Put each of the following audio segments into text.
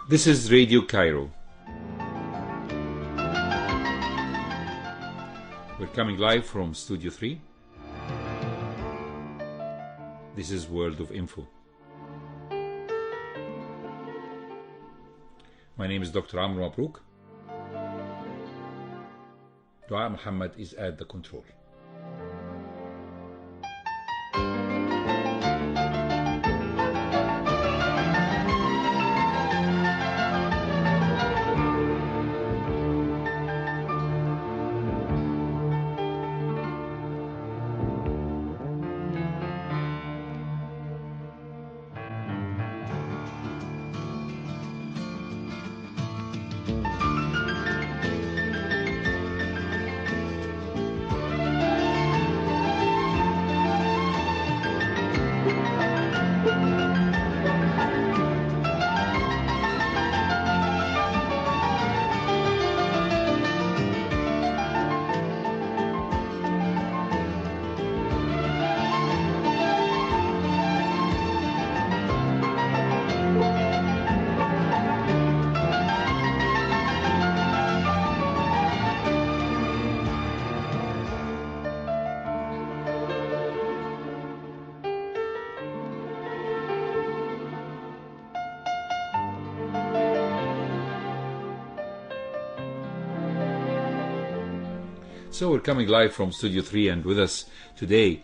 This is Radio Cairo. We're coming live from Studio 3. This is World of Info. My name is Dr. Amr Mabrouk. Dua Muhammad is at the control. So we're coming live from Studio 3, and with us today,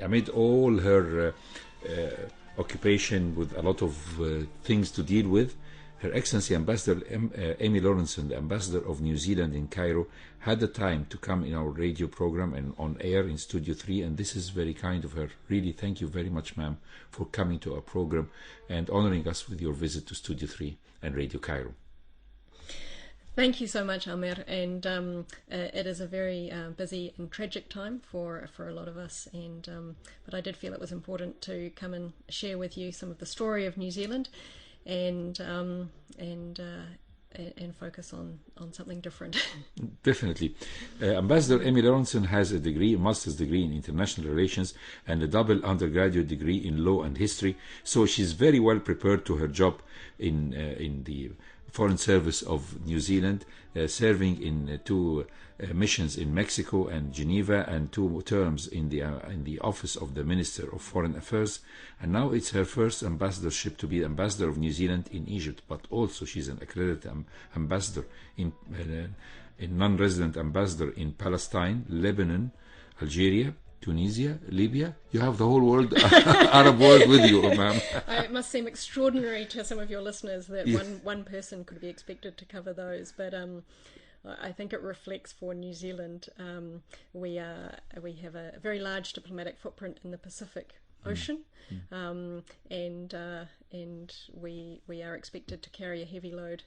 amid all her occupation with a lot of things to deal with, Her Excellency Ambassador Amy Laurenson, the Ambassador of New Zealand in Cairo, had the time to come in our radio program and on air in Studio 3, and this is very kind of her. Really, thank you very much, ma'am, for coming to our program and honoring us with your visit to Studio 3 and Radio Cairo. Thank you so much, Amr, and it is a very busy and tragic time for a lot of us, and but I did feel it was important to come and share with you some of the story of New Zealand, and focus on something different. Definitely. Ambassador Amy Laurenson has a master's degree in international relations and a double undergraduate degree in law and history, so she's very well prepared to her job in the Foreign Service of New Zealand, serving in two missions in Mexico and Geneva, and 2 terms in the office of the Minister of Foreign Affairs. And now it's her first ambassadorship to be ambassador of New Zealand in Egypt, but also she's an accredited ambassador in non-resident ambassador in Palestine, Lebanon, Algeria, Tunisia, Libya. You have the whole world, Arab world with you, ma'am. It must seem extraordinary to some of your listeners that one person could be expected to cover those, but I think it reflects for New Zealand. We have a very large diplomatic footprint in the Pacific Ocean, and we are expected to carry a heavy load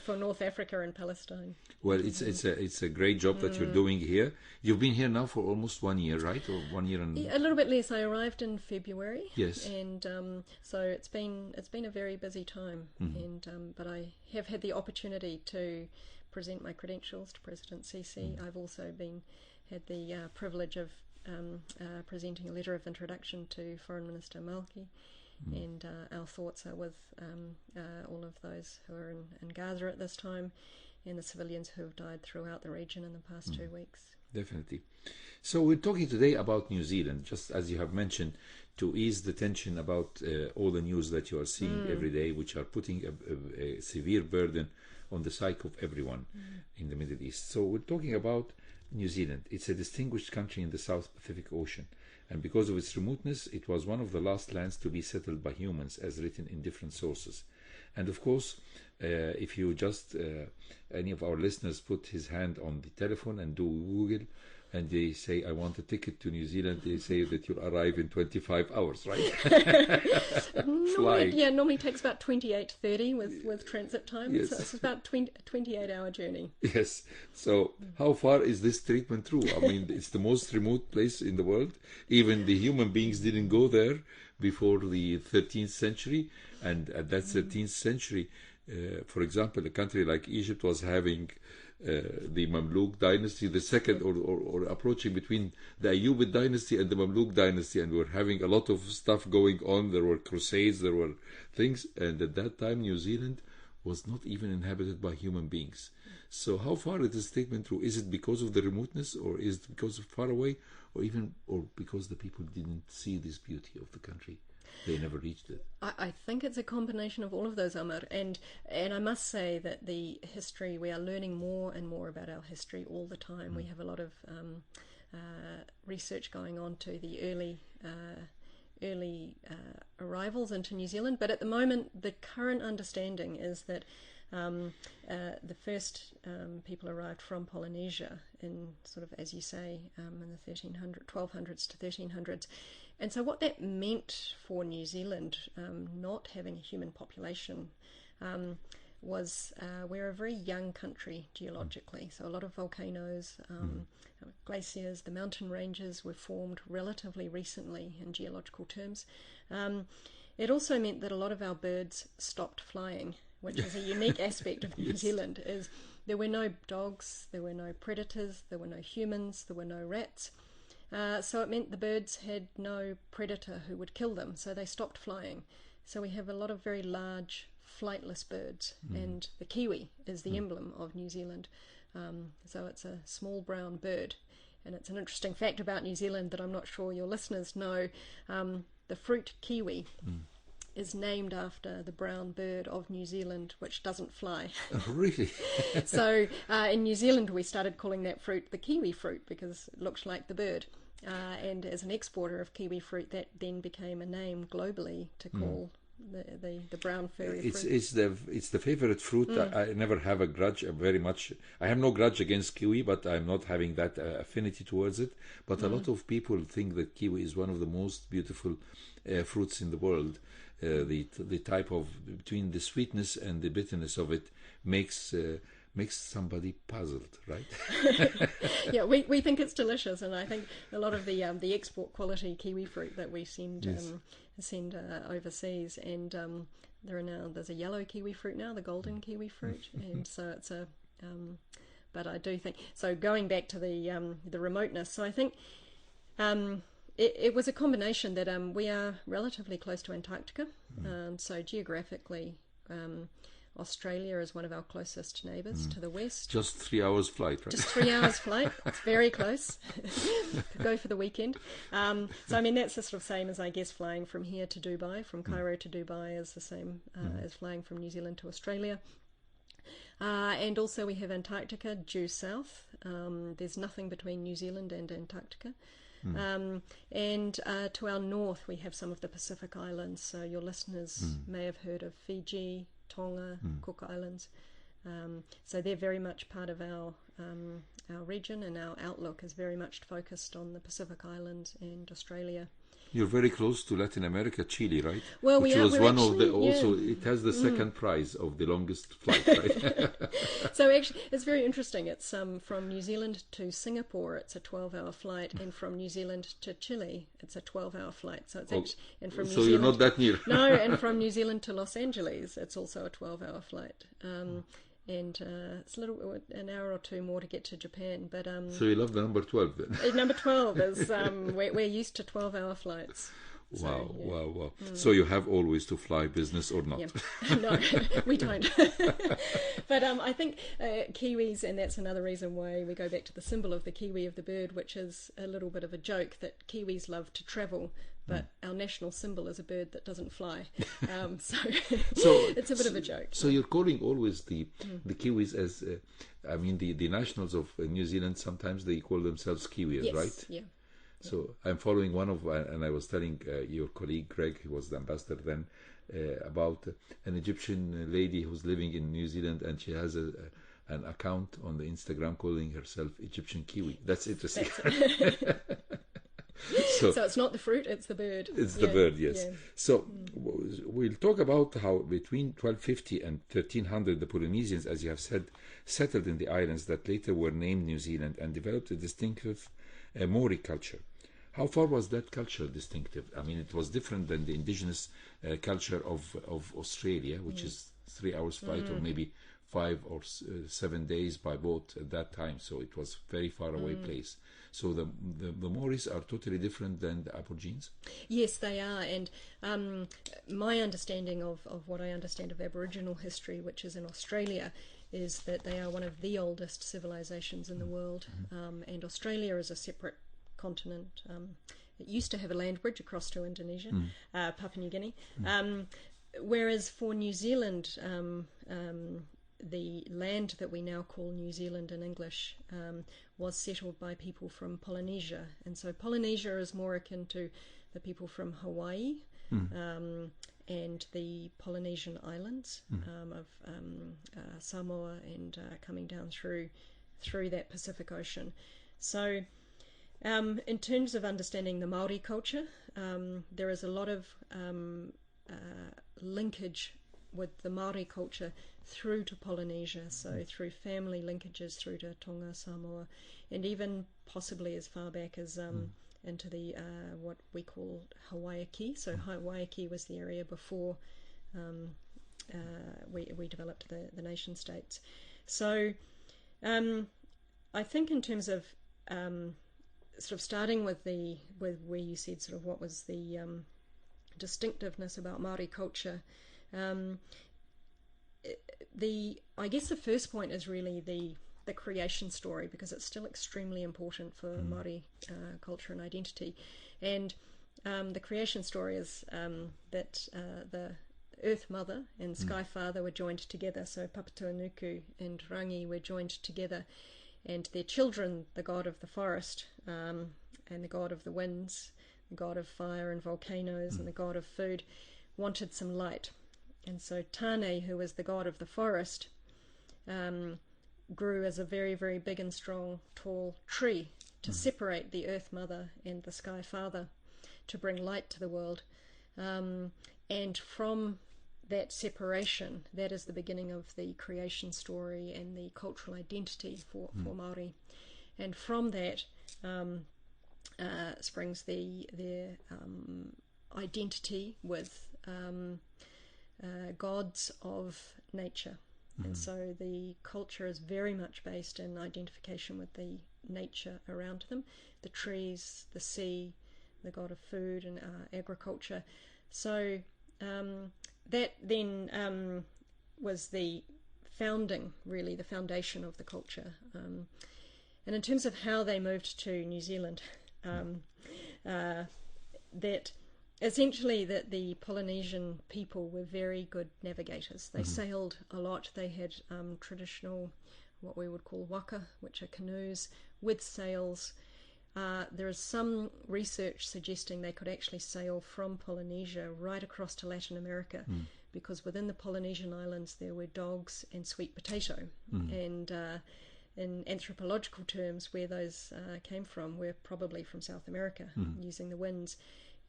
for North Africa and Palestine. Well, it's a great job that you're doing here. You've been here now for almost 1 year, right? Or 1 year and a little bit less. I arrived in February. Yes, and so it's been a very busy time, and but I have had the opportunity to present my credentials to President Sisi. I've also had the privilege of presenting a letter of introduction to Foreign Minister Malki, and our thoughts are with all of those who are in Gaza at this time, and the civilians who have died throughout the region in the past 2 weeks. Definitely. So we're talking today about New Zealand, just as you have mentioned, to ease the tension about all the news that you are seeing every day, which are putting a severe burden on the psyche of everyone in the Middle East. So we're talking about New Zealand. It's a distinguished country in the South Pacific Ocean, and because of its remoteness, it was one of the last lands to be settled by humans, as written in different sources. And of course, if you just any of our listeners put his hand on the telephone and do Google, and they say, I want a ticket to New Zealand, they say that you'll arrive in 25 hours, right? Normally takes about 28-30 with transit time. Yes. So it's about 28-hour journey. Yes. So how far is this treatment through? I mean, it's the most remote place in the world. Even the human beings didn't go there before the 13th century. And at that 13th century, For example, a country like Egypt was having the Mamluk dynasty, the second or approaching between the Ayyubid dynasty and the Mamluk dynasty, and we're having a lot of stuff going on. There were crusades, there were things, and at that time New Zealand was not even inhabited by human beings. So how far is this statement true? Is it because of the remoteness, or is it because of far away, or because the people didn't see this beauty of the country? They never reached it. I think it's a combination of all of those, Amr. And I must say that the history, we are learning more and more about our history all the time. We have a lot of research going on to the early arrivals into New Zealand. But at the moment, the current understanding is that the first people arrived from Polynesia in sort of, as you say, in the 1200s to 1300s. And so what that meant for New Zealand, not having a human population, was we're a very young country geologically. So a lot of volcanoes, glaciers, the mountain ranges were formed relatively recently in geological terms. It also meant that a lot of our birds stopped flying, which is a unique aspect of New Zealand. Is there were no dogs, there were no predators, there were no humans, there were no rats. So it meant the birds had no predator who would kill them, so they stopped flying. So we have a lot of very large flightless birds, and the kiwi is the emblem of New Zealand. So it's a small brown bird, and it's an interesting fact about New Zealand that I'm not sure your listeners know. The fruit kiwi is named after the brown bird of New Zealand, which doesn't fly. Oh, really? So in New Zealand we started calling that fruit the kiwi fruit because it looks like the bird. And as an exporter of kiwi fruit, that then became a name globally to call the brown furry fruit. It's the favorite fruit. I never have a grudge very much. I have no grudge against kiwi, but I'm not having that affinity towards it. But a lot of people think that kiwi is one of the most beautiful fruits in the world. The type of, between the sweetness and the bitterness of it makes somebody puzzled, right? Yeah, we think it's delicious, and I think a lot of the export quality kiwi fruit that we send overseas, and there's a yellow kiwi fruit now, the golden kiwi fruit, and so it's a. But I do think so. Going back to the remoteness, so I think. It was a combination that we are relatively close to Antarctica, so geographically Australia is one of our closest neighbours to the west. Just 3 hours flight, right? Just 3 hours flight. It's very close. Could go for the weekend. So I mean that's the sort of same as I guess flying from here to Dubai, from Cairo to Dubai is the same as flying from New Zealand to Australia. And also we have Antarctica due south. There's nothing between New Zealand and Antarctica. And to our north we have some of the Pacific Islands, so your listeners may have heard of Fiji, Tonga, Cook Islands. So they're very much part of our region, and our outlook is very much focused on the Pacific Islands and Australia. You're very close to Latin America, Chile, right? Well, Which was one of the also. It has the second prize of the longest flight, right? So actually, it's very interesting. It's from New Zealand to Singapore, it's a 12-hour flight, and from New Zealand to Chile, it's a 12-hour flight. So it's actually, and from New Zealand, you're not that near. No, and from New Zealand to Los Angeles, it's also a 12-hour flight. And it's an hour or two more to get to Japan, but so you love the number 12 then? Number 12 is we're used to 12-hour flights. Wow. So you have always to fly, business or not? Yeah. No, we don't. But I think Kiwis, and that's another reason why we go back to the symbol of the kiwi of the bird, which is a little bit of a joke that Kiwis love to travel, but our national symbol is a bird that doesn't fly. So it's a bit of a joke. So you're calling always the Kiwis as, the nationals of New Zealand, sometimes they call themselves Kiwis, yes, right? Yeah. So I'm following one of, and I was telling your colleague Greg, who was the ambassador then, about an Egyptian lady who's living in New Zealand, and she has an account on the Instagram calling herself Egyptian Kiwi. That's interesting. So it's not the fruit, it's the bird. It's the bird, yes. Yeah. So we'll talk about how between 1250 and 1300 the Polynesians, as you have said, settled in the islands that later were named New Zealand and developed a distinctive Maori culture. How far was that culture distinctive? I mean, it was different than the indigenous culture of Australia, which is 3 hours flight, or maybe 5 or 7 days by boat at that time. So it was very far away place. So the Maoris are totally different than the Aborigines? Yes, they are. And my understanding of what I understand of Aboriginal history, which is in Australia, is that they are one of the oldest civilizations in the world. And Australia is a separate continent. It used to have a land bridge across to Indonesia, Papua New Guinea. Whereas for New Zealand, the land that we now call New Zealand in English was settled by people from Polynesia. And so Polynesia is more akin to the people from Hawaii and the Polynesian islands of Samoa, and coming down through that Pacific Ocean. So in terms of understanding the Maori culture, there is a lot of linkage with the Maori culture through to Polynesia, so through family linkages through to Tonga, Samoa, and even possibly as far back as into the what we call Hawaii. So Hawaii was the area before we developed the nation states. So I think in terms of sort of starting with where you said sort of what was the distinctiveness about Maori culture, I guess the first point is really the creation story, because it's still extremely important for Maori culture and identity. And the creation story is that the Earth Mother and Sky Father were joined together. So Papatūānuku and Rangi were joined together, and their children, the god of the forest and the god of the winds, the god of fire and volcanoes, and the god of food, wanted some light. And so Tane, who was the god of the forest, grew as a very, very big and strong, tall tree to separate the Earth Mother and the Sky Father, to bring light to the world. And from that separation, that is the beginning of the creation story and the cultural identity for Māori. And from that springs their identity with gods of nature. And so the culture is very much based in identification with the nature around them, the trees, the sea, the god of food and agriculture. So that then was the foundation of the culture. And in terms of how they moved to New Zealand, that essentially that the Polynesian people were very good navigators. They sailed a lot. They had traditional, what we would call waka, which are canoes with sails. There is some research suggesting they could actually sail from Polynesia right across to Latin America, because within the Polynesian islands there were dogs and sweet potato. And in anthropological terms, where those came from were probably from South America, using the winds.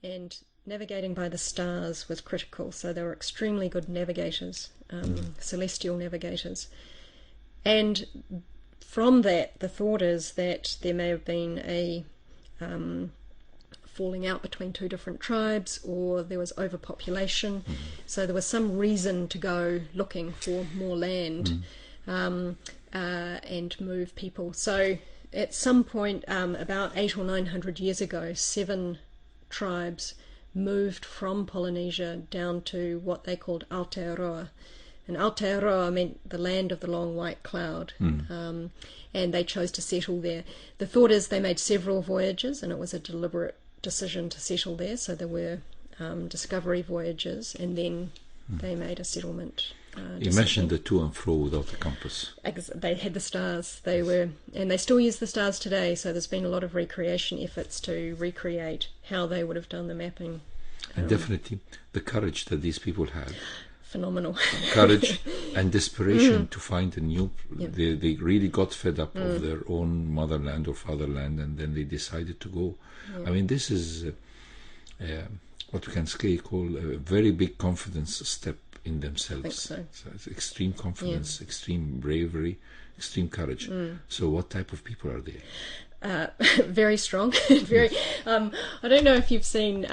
And navigating by the stars was critical, so they were extremely good navigators, celestial navigators. And from that, the thought is that there may have been a falling out between two different tribes, or there was overpopulation, so there was some reason to go looking for more land and move people. So at some point, about 800 or 900 years ago, 7 tribes moved from Polynesia down to what they called Aotearoa. And Aotearoa meant the land of the long white cloud, and they chose to settle there. The thought is they made several voyages, and it was a deliberate decision to settle there. So there were discovery voyages, and then they made a settlement. You mentioned the to and fro without a compass. They had the stars. They were, and they still use the stars today. So there's been a lot of recreation efforts to recreate how they would have done the mapping. And definitely the courage that these people had. Phenomenal. Courage and desperation to find a new... They really got fed up of their own motherland or fatherland, and then they decided to go. I mean, this is what we can call a very big confidence step in themselves. I think so. So it's extreme confidence, extreme bravery, extreme courage. So what type of people are they? Very strong. Very. I don't know if you've seen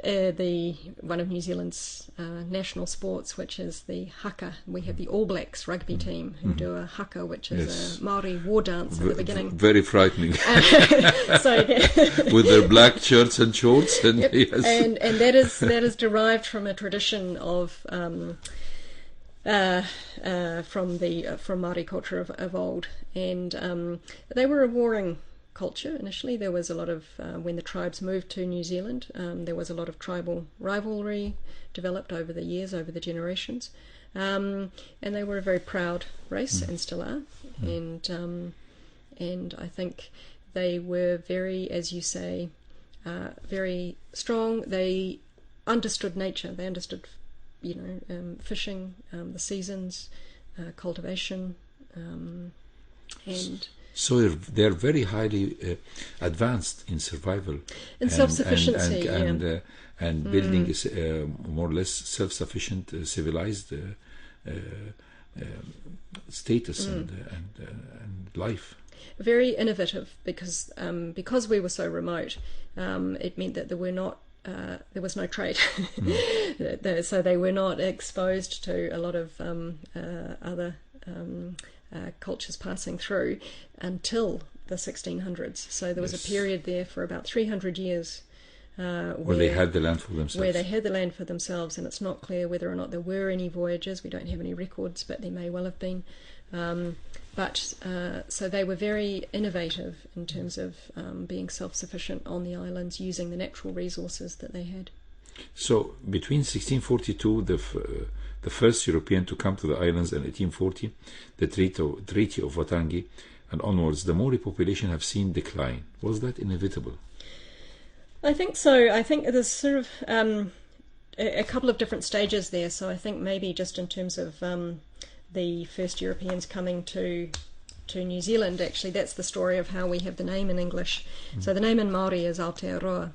the one of New Zealand's national sports, which is the haka. We have the All Blacks rugby team who do a haka, which is a Māori war dance at the beginning. Very frightening. So with their black shirts and shorts, and yes. and that is derived from a tradition of from Māori culture of old, and they were a warring culture initially. There was a lot of when the tribes moved to New Zealand, there was a lot of tribal rivalry developed over the years, over the generations, and they were a very proud race and still are, and I think they were very, as you say, very strong. They understood nature. They understood, fishing, the seasons, cultivation, and so they're very highly advanced in survival and self-sufficiency, and building more or less self-sufficient, civilized status and life. Very innovative because we were so remote. It meant that there was no trade, so they were not exposed to a lot of other cultures passing through until the 1600s. So there was a period there for about 300 years where they had the land for themselves. And it's not clear whether or not there were any voyages. We don't have any records, but there may well have been. So they were very innovative in terms of being self-sufficient on the islands, using the natural resources that they had. So between 1642, the first European to come to the islands, and 1840, the Treaty of Waitangi, and onwards, the Maori population have seen decline. Was that inevitable? I think so. I think there's sort of a couple of different stages there. So I think maybe just in terms of the first Europeans coming to New Zealand, actually, that's the story of how we have the name in English. So the name in Māori is Aotearoa,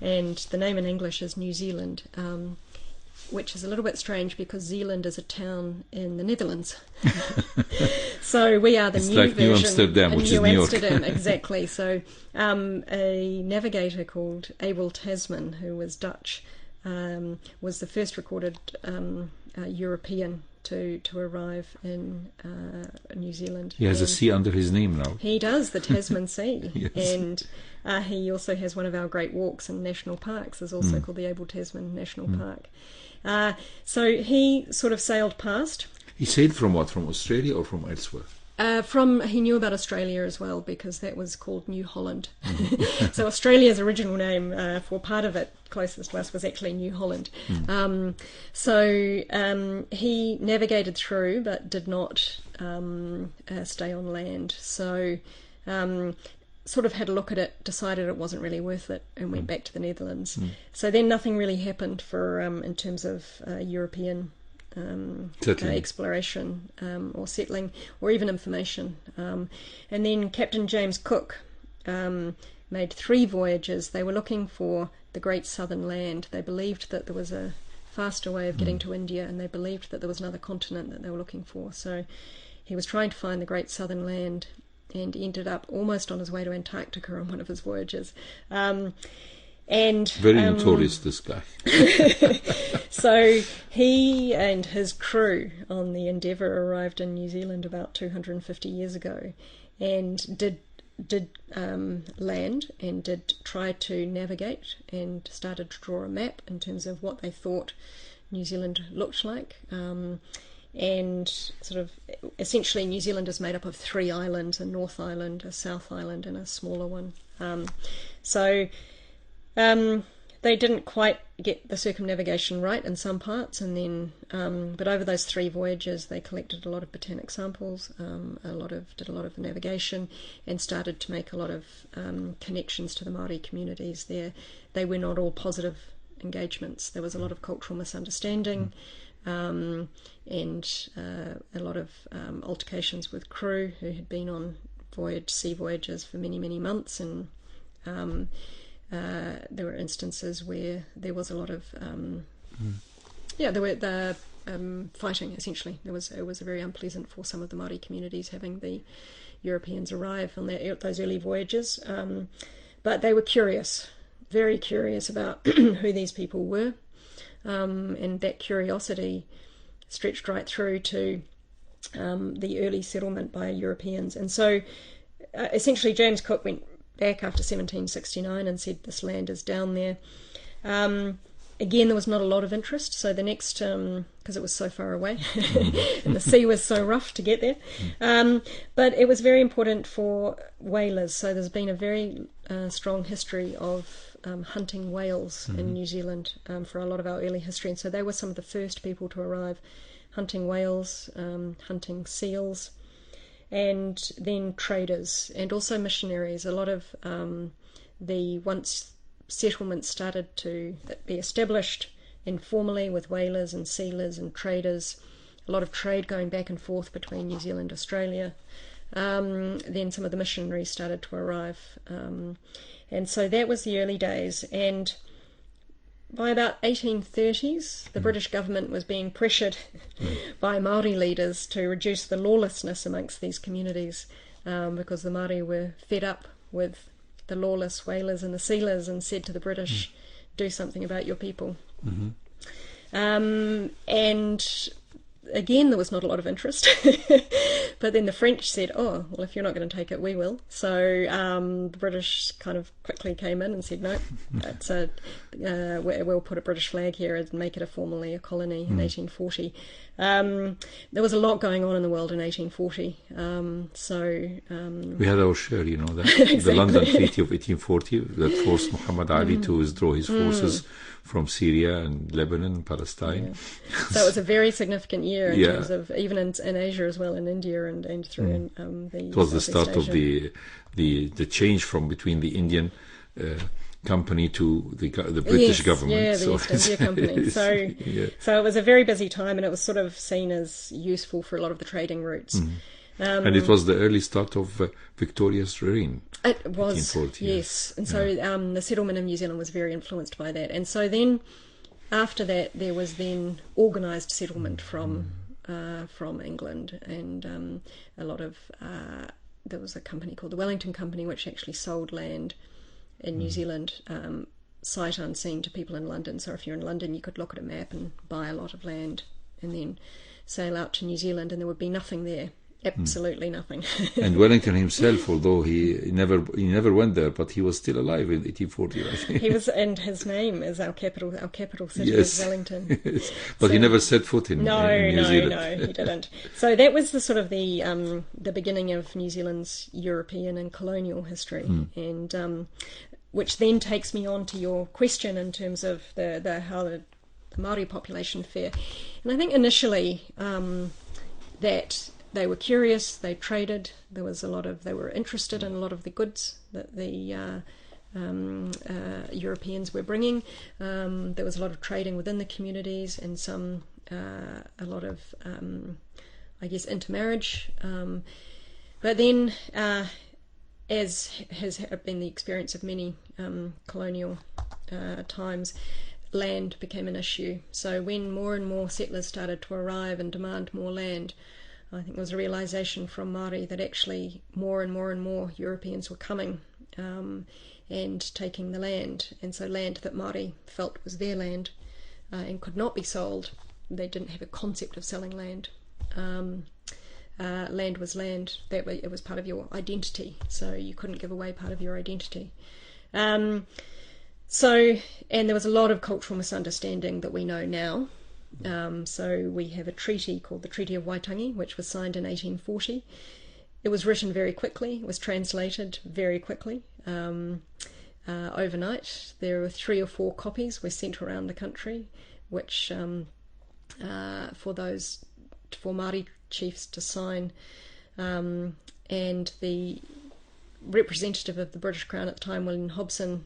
and the name in English is New Zealand, which is a little bit strange because Zealand is a town in the Netherlands. So we are the it's new like version. New Amsterdam, which is New York. Amsterdam, exactly. So a navigator called Abel Tasman, who was Dutch, was the first recorded European to arrive in New Zealand. He has a sea under his name now. He does, the Tasman Sea. Yes. And he also has one of our great walks in national parks, is also called the Abel Tasman National Park. So he sort of sailed past. He sailed from what? From Australia or from elsewhere? He knew about Australia as well, because that was called New Holland. So Australia's original name for part of it, closest to us, was actually New Holland. So he navigated through, but did not stay on land. So sort of had a look at it, decided it wasn't really worth it, and went back to the Netherlands. So then nothing really happened for in terms of European exploration or settling, or even information. And then Captain James Cook made 3 voyages. They were looking for the Great Southern Land. They believed that there was a faster way of getting to India, and they believed that there was another continent that they were looking for. So he was trying to find the Great Southern Land, and ended up almost on his way to Antarctica on one of his voyages. And very notorious, this guy. So he and his crew on the Endeavour arrived in New Zealand about 250 years ago, and did land and did try to navigate, and started to draw a map in terms of what they thought New Zealand looked like. And sort of essentially New Zealand is made up of 3 islands: a North Island, a South Island, and a smaller one. So they didn't quite get the circumnavigation right in some parts, and then but over those 3 voyages they collected a lot of botanic samples, did a lot of navigation, and started to make a lot of connections to the Māori communities there. They were not all positive engagements. There was a lot of cultural misunderstanding. And a lot of altercations with crew who had been on sea voyages for many, many months, and there were instances where there was a lot of there were fighting. Essentially, it was very unpleasant for some of the Māori communities having the Europeans arrive on those early voyages, but they were curious. very curious about who these people were, and that curiosity stretched right through to the early settlement by Europeans. And so essentially James Cook went back after 1769 and said this land is down there. Again, there was not a lot of interest, so the next, because it was so far away and the sea was so rough to get there, but it was very important for whalers. So there's been a very strong history of hunting whales in New Zealand for a lot of our early history, and so they were some of the first people to arrive hunting whales, hunting seals, and then traders and also missionaries. A lot of once settlements started to be established informally with whalers and sealers and traders, a lot of trade going back and forth between New Zealand and Australia. Then some of the missionaries started to arrive. And so that was the early days. And by about 1830s, the British government was being pressured by Māori leaders to reduce the lawlessness amongst these communities, because the Māori were fed up with the lawless whalers and the sealers and said to the British, do something about your people. And again, there was not a lot of interest. But then the French said, oh, well, if you're not going to take it, we will. So the British kind of quickly came in and said, no, we'll put a British flag here and make it formally a colony in 1840. There was a lot going on in the world in 1840. We had our share, that exactly. The London Treaty of 1840 that forced Muhammad Ali to withdraw his forces from Syria and Lebanon and Palestine. Yeah. So it was a very significant year in terms of, even in Asia as well, in India and through it was the start Asia. of the change from between the Indian company to the British government. Yeah, the East India Company. So it was a very busy time, and it was sort of seen as useful for a lot of the trading routes. And it was the early start of Victoria's reign. It was, 1840, yes. And so the settlement in New Zealand was very influenced by that. And so then, after that, there was then organised settlement from England, and a lot of there was a company called the Wellington Company which actually sold land in New Zealand, sight unseen to people in London. So if you're in London, you could look at a map and buy a lot of land and then sail out to New Zealand, and there would be nothing there. Absolutely nothing. And Wellington himself, although he never went there, but he was still alive in 1840. I think. He was, and his name is our capital city is Wellington. Yes. But he never set foot in New Zealand. No, he didn't. So that was the sort of the beginning of New Zealand's European and colonial history, and which then takes me on to your question in terms of how the Māori population fare. And I think initially that they were curious, they traded, they were interested in a lot of the goods that the Europeans were bringing. There was a lot of trading within the communities, and a lot of, intermarriage. But then, as has been the experience of many colonial times, land became an issue. So when more and more settlers started to arrive and demand more land, I think there was a realisation from Māori that actually more and more and more Europeans were coming and taking the land. And so land that Māori felt was their land and could not be sold. They didn't have a concept of selling land. Land was land. It was part of your identity. So you couldn't give away part of your identity. And there was a lot of cultural misunderstanding that we know now. So we have a treaty called the Treaty of Waitangi, which was signed in 1840. It was written very quickly. It was translated very quickly overnight. There were 3 or 4 copies were sent around the country, which for Māori chiefs to sign. And the representative of the British Crown at the time, William Hobson,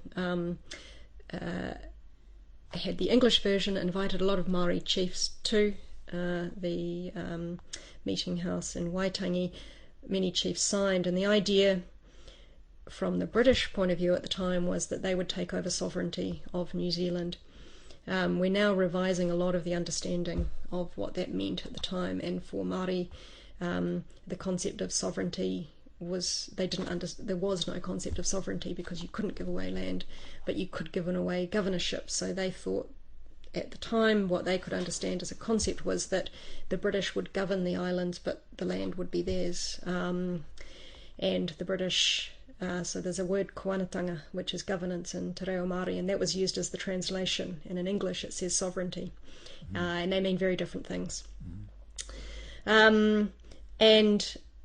had the English version, invited a lot of Māori chiefs to the meeting house in Waitangi. Many chiefs signed, and the idea from the British point of view at the time was that they would take over sovereignty of New Zealand. We're now revising a lot of the understanding of what that meant at the time, and for Māori, the concept of sovereignty there was no concept of sovereignty, because you couldn't give away land, but you could give away governorship. So they thought at the time what they could understand as a concept was that the British would govern the islands, but the land would be theirs. And the British, so there's a word koanatanga, which is governance in Te Reo Māori, and that was used as the translation. And in English it says sovereignty, and they mean very different things. And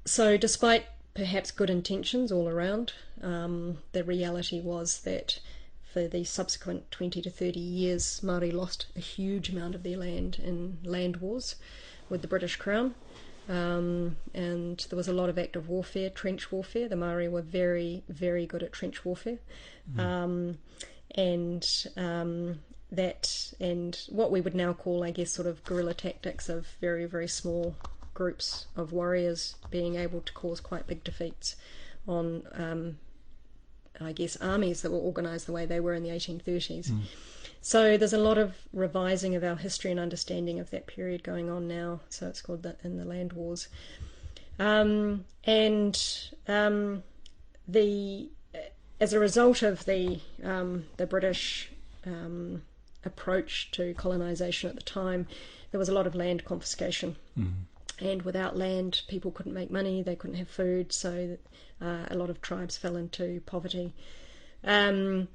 so despite perhaps good intentions all around, the reality was that for the subsequent 20 to 30 years, Māori lost a huge amount of their land in land wars with the British Crown. And there was a lot of active warfare, trench warfare. The Māori were very, very good at trench warfare. And what we would now call, I guess, sort of guerrilla tactics of very, very small groups of warriors being able to cause quite big defeats on, I guess, armies that were organised the way they were in the 1830s. So there's a lot of revising of our history and understanding of that period going on now. So it's called in the Land Wars. As a result of the British approach to colonisation at the time, there was a lot of land confiscation. And without land, people couldn't make money, they couldn't have food, so a lot of tribes fell into poverty. And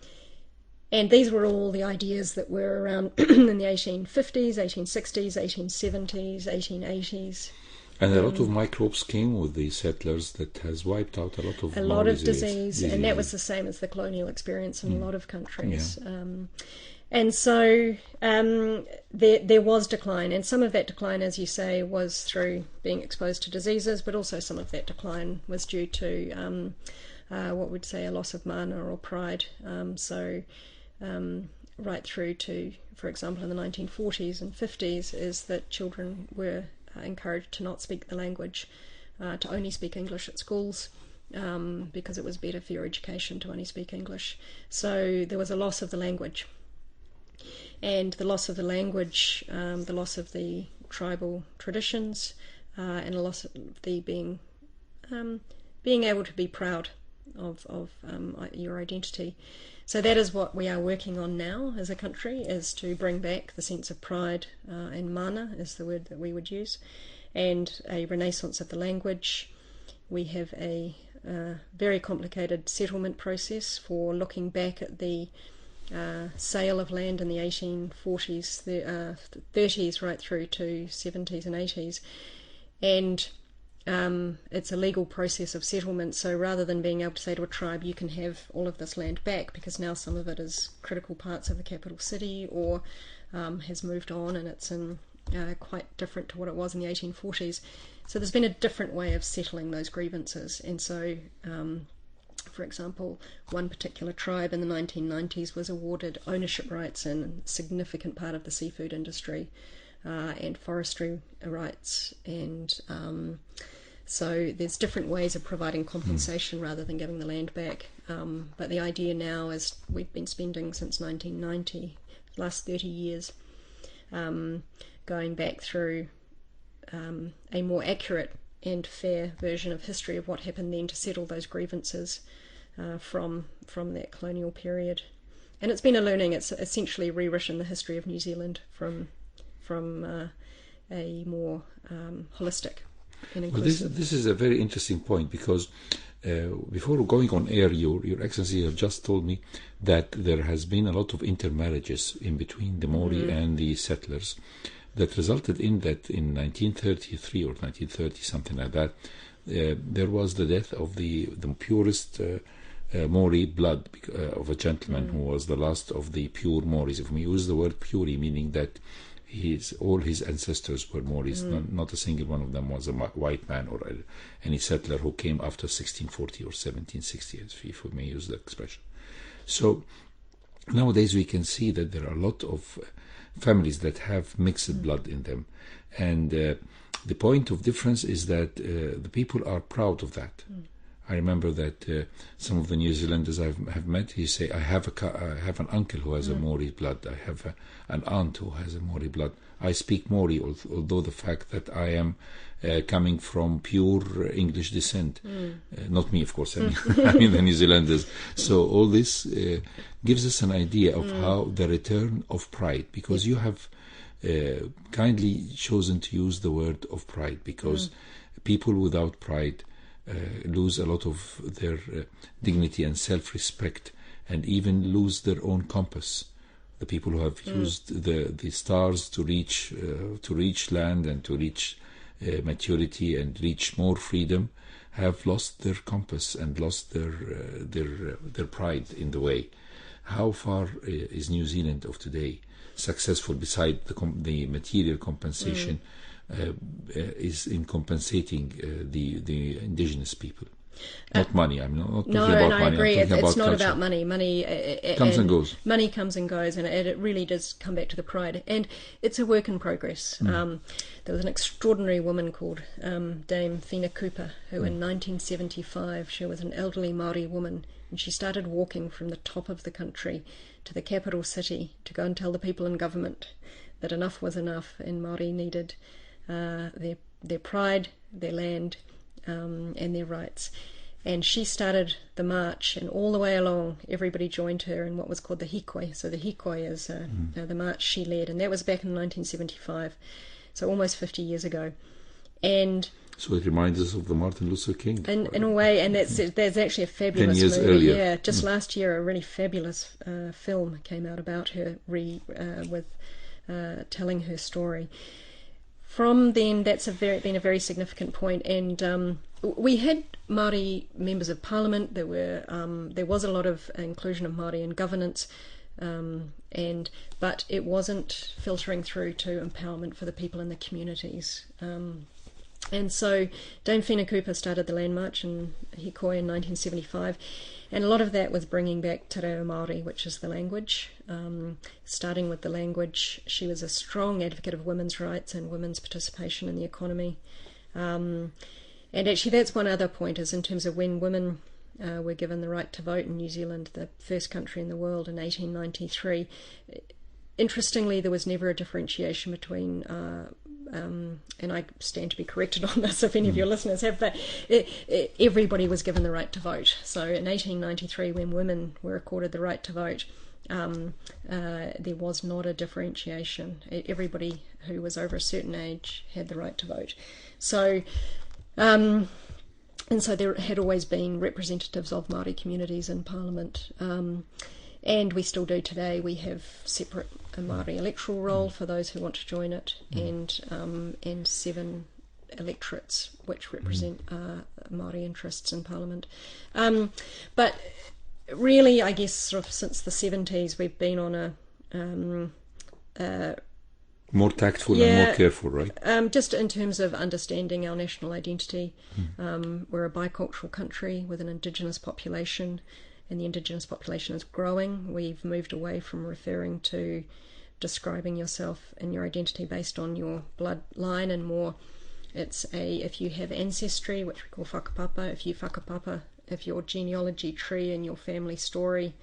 these were all the ideas that were around in the 1850s, 1860s, 1870s, 1880s. And a lot of microbes came with the settlers that has wiped out a lot of disease, and that was the same as the colonial experience in a lot of countries. And so there was decline, and some of that decline, as you say, was through being exposed to diseases, but also some of that decline was due to what we'd say a loss of mana or pride. Right through to, for example, in the 1940s and 50s, is that children were encouraged to not speak the language, to only speak English at schools, because it was better for your education to only speak English. So there was a loss of the language. And the loss of the language, the loss of the tribal traditions, and a loss of the being able to be proud of your identity. So that is what we are working on now as a country, is to bring back the sense of pride, and mana is the word that we would use, and a renaissance of the language. We have a very complicated settlement process for looking back at the sale of land in the 1840s, 30s, right through to 70s and 80s. And it's a legal process of settlement, so rather than being able to say to a tribe, you can have all of this land back, because now some of it is critical parts of the capital city, or has moved on and it's in quite different to what it was in the 1840s. So there's been a different way of settling those grievances. And so, for example, one particular tribe in the 1990s was awarded ownership rights in a significant part of the seafood industry, and forestry rights, and so there's different ways of providing compensation rather than giving the land back. But the idea now is we've been spending since 1990, the last 30 years, going back through a more accurate and fair version of history of what happened then to settle those grievances from that colonial period. And it's been a learning. It's essentially rewritten the history of New Zealand from a more holistic and inclusive. Well, this is a very interesting point, because before going on air, Your Excellency have just told me that there has been a lot of intermarriages in between the Maori and the settlers that resulted in that in 1933 or 1930, something like that, there was the death of the purest Maori blood of a gentleman who was the last of the pure Maoris. If we use the word pure, meaning that all his ancestors were Maoris, not a single one of them was a white man or any settler who came after 1640 or 1760, if we may use the expression. So nowadays we can see that there are a lot of families that have mixed blood in them, and the point of difference is that the people are proud of that. I remember that some of the New Zealanders I have met, he say, I have an uncle who has a Maori blood. I have an aunt who has a Maori blood. I speak Maori, although the fact that I am coming from pure English descent. Not me, of course, I mean the New Zealanders. So all this gives us an idea of how the return of pride, because you have kindly chosen to use the word of pride, because people without pride lose a lot of their dignity and self-respect, and even lose their own compass. The people who have used the stars to reach land and to reach maturity and reach more freedom have lost their compass and lost their pride in the way. How far is New Zealand of today successful, beside the material compensation, is in compensating the indigenous people? Not money. I'm not talking about money. I agree. I'm talking it's about not culture. about money. Money comes and goes. Money comes and goes, and it really does come back to the pride. And it's a work in progress. There was an extraordinary woman called Dame Whina Cooper, who in 1975, she was an elderly Māori woman, and she started walking from the top of the country to the capital city to go and tell the people in government that enough was enough, and Māori needed their pride, their land, and their rights. And she started the march, and all the way along everybody joined her in what was called the hikoi. So the hikoi is the march she led, and that was back in 1975, so almost 50 years ago. And so it reminds us of the Martin Luther King. In a way, and there's actually a fabulous 10 years movie. earlier. Yeah, just last year a really fabulous film came out about her, with telling her story. From then, that's been a very significant point, and we had Māori members of Parliament. There was a lot of inclusion of Māori in governance, but it wasn't filtering through to empowerment for the people in the communities. And so Dame Whina Cooper started the Land March in Hikoi in 1975, and a lot of that was bringing back Te Reo Māori, which is the language. Starting with the language, she was a strong advocate of women's rights and women's participation in the economy. And actually that's one other point, is in terms of when women were given the right to vote in New Zealand, the first country in the world, in 1893. Interestingly, there was never a differentiation between and I stand to be corrected on this if any of your listeners have, but everybody was given the right to vote. So in 1893, when women were accorded the right to vote, there was not a differentiation. Everybody who was over a certain age had the right to vote. So and so there had always been representatives of Māori communities in Parliament, and we still do today. We have separate Māori electoral roll for those who want to join it, and 7 electorates which represent Māori interests in Parliament. But really, I guess sort of since the 70s, we've been on a more tactful and more careful, right? Just in terms of understanding our national identity. We're a bicultural country with an Indigenous population, and the Indigenous population is growing. We've moved away from referring to describing yourself and your identity based on your bloodline, and more it's if you have ancestry, which we call whakapapa, if your genealogy tree and your family story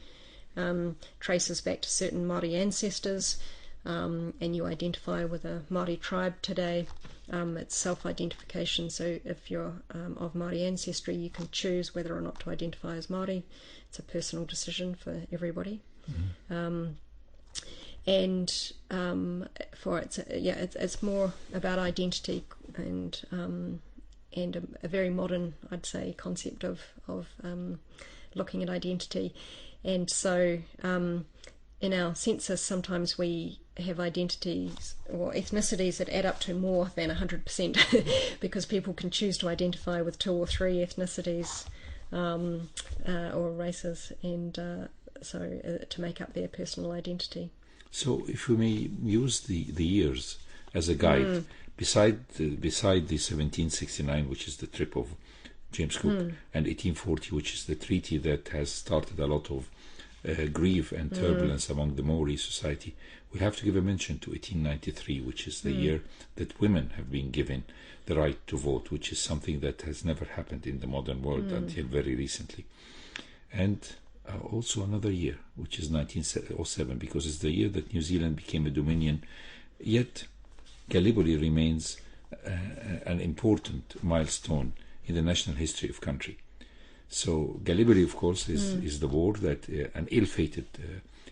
traces back to certain Māori ancestors, and you identify with a Māori tribe today, it's self-identification. So if you're of Māori ancestry, you can choose whether or not to identify as Māori. It's a personal decision for everybody. And it's more about identity and a very modern, I'd say, concept of looking at identity. And so in our census, sometimes we have identities or ethnicities that add up to more than 100% because people can choose to identify with 2 or 3 ethnicities or races, and so to make up their personal identity. So if we may use the years as a guide, beside the 1769, which is the trip of James Cook, and 1840, which is the treaty that has started a lot of grief and turbulence among the Maori society, we have to give a mention to 1893, which is the year that women have been given the right to vote, which is something that has never happened in the modern world until very recently. And also another year, which is 1907, because it's the year that New Zealand became a dominion, yet Gallipoli remains an important milestone in the national history of country. So Gallipoli, of course, is the war that an ill-fated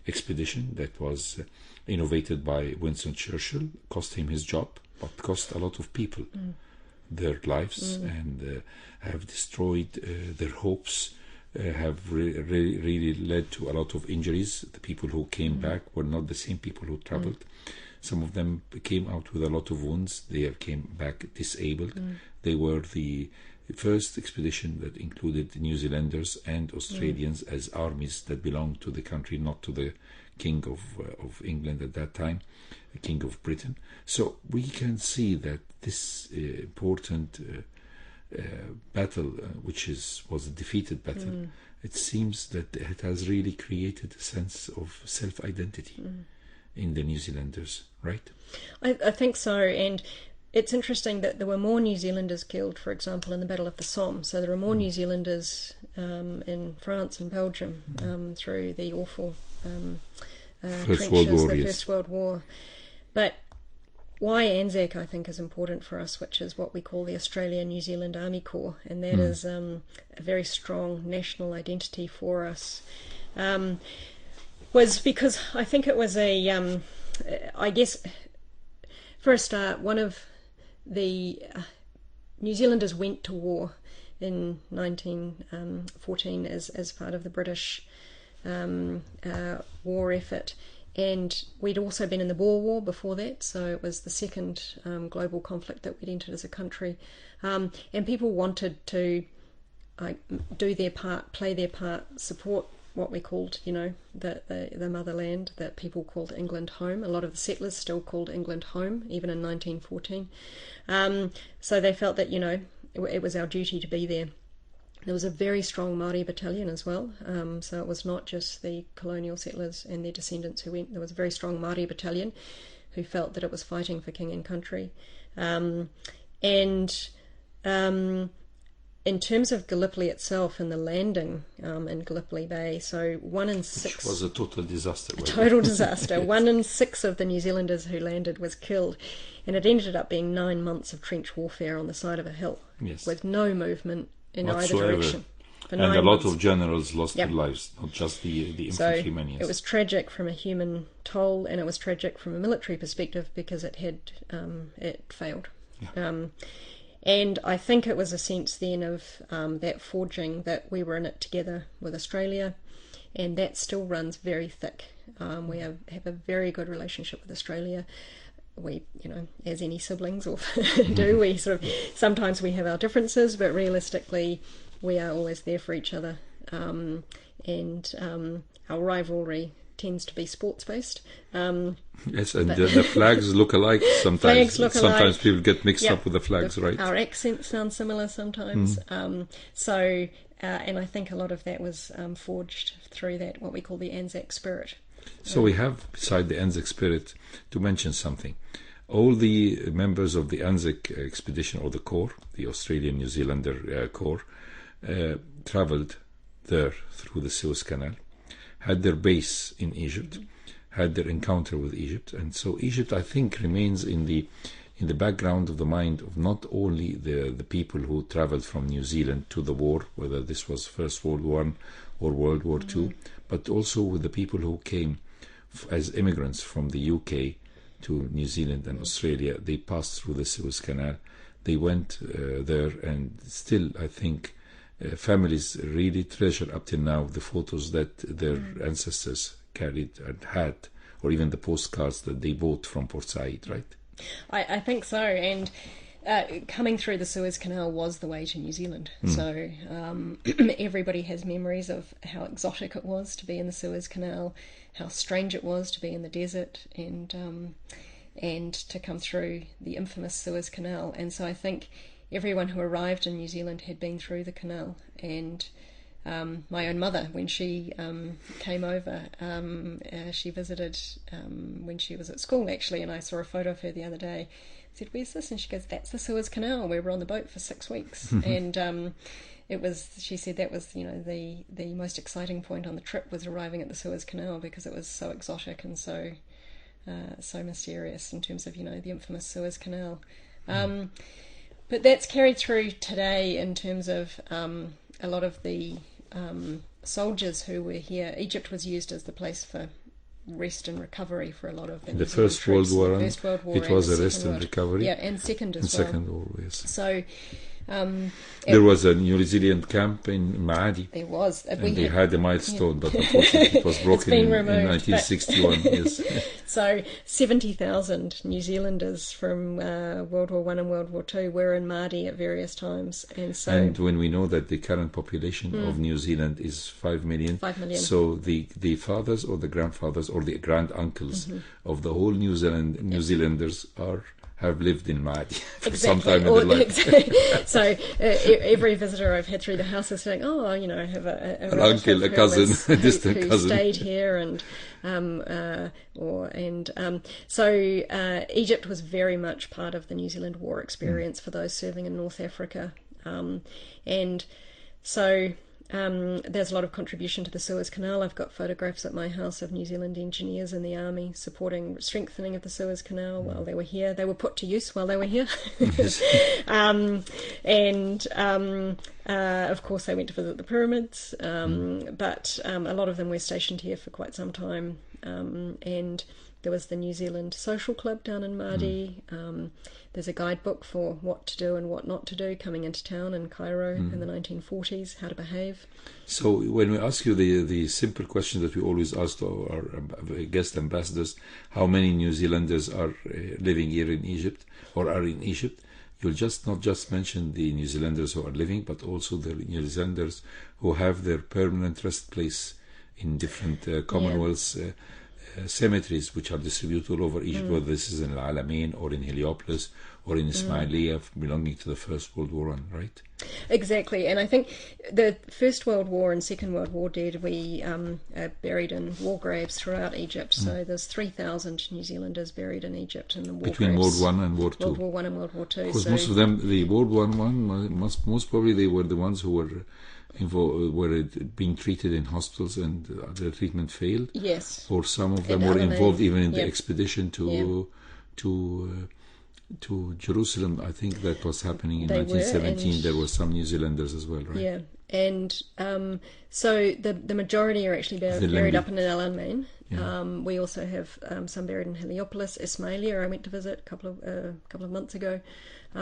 expedition that was innovated by Winston Churchill, cost him his job, but cost a lot of people their lives and have destroyed their hopes, have really led to a lot of injuries. The people who came back were not the same people who traveled. Some of them came out with a lot of wounds. They came back disabled. They were the first expedition that included New Zealanders and Australians as armies that belonged to the country, not to the King of England at that time, the King of Britain. So we can see that this important battle, which was a defeated battle, it seems that it has really created a sense of self-identity in the New Zealanders, right? I think so, and it's interesting that there were more New Zealanders killed, for example, in the Battle of the Somme. So there are more New Zealanders in France and Belgium through the awful First World War, the First World War. But why Anzac, I think, is important for us, which is what we call the Australia-New Zealand Army Corps, and that is a very strong national identity for us. Was because I think it was a, I guess, for a start, one of the New Zealanders went to war in 1914 as part of the British war effort, and we'd also been in the Boer War before that, so it was the second global conflict that we'd entered as a country, and people wanted to do their part, play their part, support what we called, the motherland, that people called England home. A lot of the settlers still called England home, even in 1914. So they felt that, it was our duty to be there. There was a very strong Māori battalion as well, so it was not just the colonial settlers and their descendants who went. There was a very strong Māori battalion who felt that it was fighting for king and country. In terms of Gallipoli itself and the landing in Gallipoli Bay, so 1 in 6... Which was a total disaster. Total disaster. 1 in 6 of the New Zealanders who landed was killed, and it ended up being 9 months of trench warfare on the side of a hill, with no movement in either direction. And a lot of generals lost their lives, not just the infantrymen. So it was tragic from a human toll, and it was tragic from a military perspective because it had it failed. Yeah. And I think it was a sense then of that forging, that we were in it together with Australia, and that still runs very thick. We have a very good relationship with Australia. We, as any siblings do, we sometimes we have our differences, but realistically we are always there for each other. And our rivalry tends to be sports-based. Yes, and the flags look alike sometimes. Sometimes people get mixed up with the flags, right? Our accents sound similar sometimes. And I think a lot of that was forged through that, what we call the Anzac spirit. So we have, beside the Anzac spirit, to mention something. All the members of the Anzac expedition, or the Corps, the Australian New Zealander Corps, travelled there through the Suez Canal, had their base in Egypt, had their encounter with Egypt, and so Egypt, I think, remains in the background of the mind of not only the people who travelled from New Zealand to the war, whether this was First World War or World War II, but also with the people who came as immigrants from the UK to New Zealand and Australia. They passed through the Suez Canal. They went there, and still, I think, families really treasure up till now the photos that their ancestors carried and had, or even the postcards that they bought from Port Said, right? I think so, and coming through the Suez Canal was the way to New Zealand. So everybody has memories of how exotic it was to be in the Suez Canal, how strange it was to be in the desert, and to come through the infamous Suez Canal. And so I think everyone who arrived in New Zealand had been through the canal, and my own mother, when she came over, she visited when she was at school, actually, and I saw a photo of her the other day. I said, "Where's this?" And she goes, "That's the Suez Canal. We were on the boat for 6 weeks." And it was, she said that was, the most exciting point on the trip was arriving at the Suez Canal, because it was so exotic and so mysterious in terms of, the infamous Suez Canal. But that's carried through today in terms of a lot of the soldiers who were here. Egypt was used as the place for rest and recovery for a lot of the First World War. It was a rest and recovery. Yeah, and second as well. Second War, yes. So there was a New Zealand camp in Maadi. There was. And they had a milestone, but unfortunately it was broken in 1961. Yes. So 70,000 New Zealanders from World War I and World War II were in Maadi at various times. And when we know that the current population of New Zealand is 5 million, 5 million. So the fathers or the grandfathers or the grand uncles of the whole New Zealanders have lived in Maadi for some time in their life. So every visitor I've had through the house is saying, "Oh, I have an uncle, a cousin, a distant who cousin stayed here," so Egypt was very much part of the New Zealand war experience for those serving in North Africa, and so. There's a lot of contribution to the Suez Canal. I've got photographs at my house of New Zealand engineers in the army supporting strengthening of the Suez Canal while they were here. They were put to use while they were here. Of course they went to visit the pyramids, but a lot of them were stationed here for quite some time. And there was the New Zealand Social Club down in Maadi. There's a guidebook for what to do and what not to do coming into town in Cairo in the 1940s, how to behave. So when we ask you the simple question that we always ask to our guest ambassadors, how many New Zealanders are living here in Egypt or are in Egypt, you'll not just mention the New Zealanders who are living, but also the New Zealanders who have their permanent rest place in different Commonwealths cemeteries which are distributed all over Egypt, whether this is in Al Alamein or in Heliopolis or in Ismailia, belonging to the First World War, right? Exactly, and I think the First World War and Second World War dead we are buried in war graves throughout Egypt. So there's 3,000 New Zealanders buried in Egypt in the war between graves. World War I and War II. World War I and World War II. Because most of them, the World War I, most probably they were the ones who were being treated in hospitals and their treatment failed. Yes. Or some of them were involved even in the Yep. expedition to Jerusalem. I think that was happening in 1917. There were some New Zealanders as well, right? Yeah, and so the majority are actually buried up in Al Alamein. We also have some buried in Heliopolis, Ismailia. I went to visit a couple of months ago. We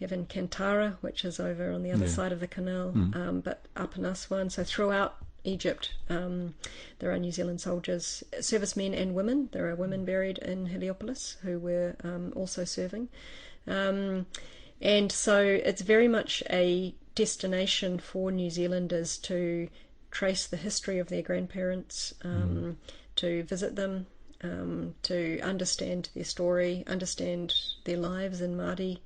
have in Kantara, which is over on the other side of the canal, but up in Aswan. So throughout Egypt, there are New Zealand soldiers, servicemen and women. There are women buried in Heliopolis who were also serving. And so it's very much a destination for New Zealanders to trace the history of their grandparents, to visit them, to understand their story, understand their lives in Maadi.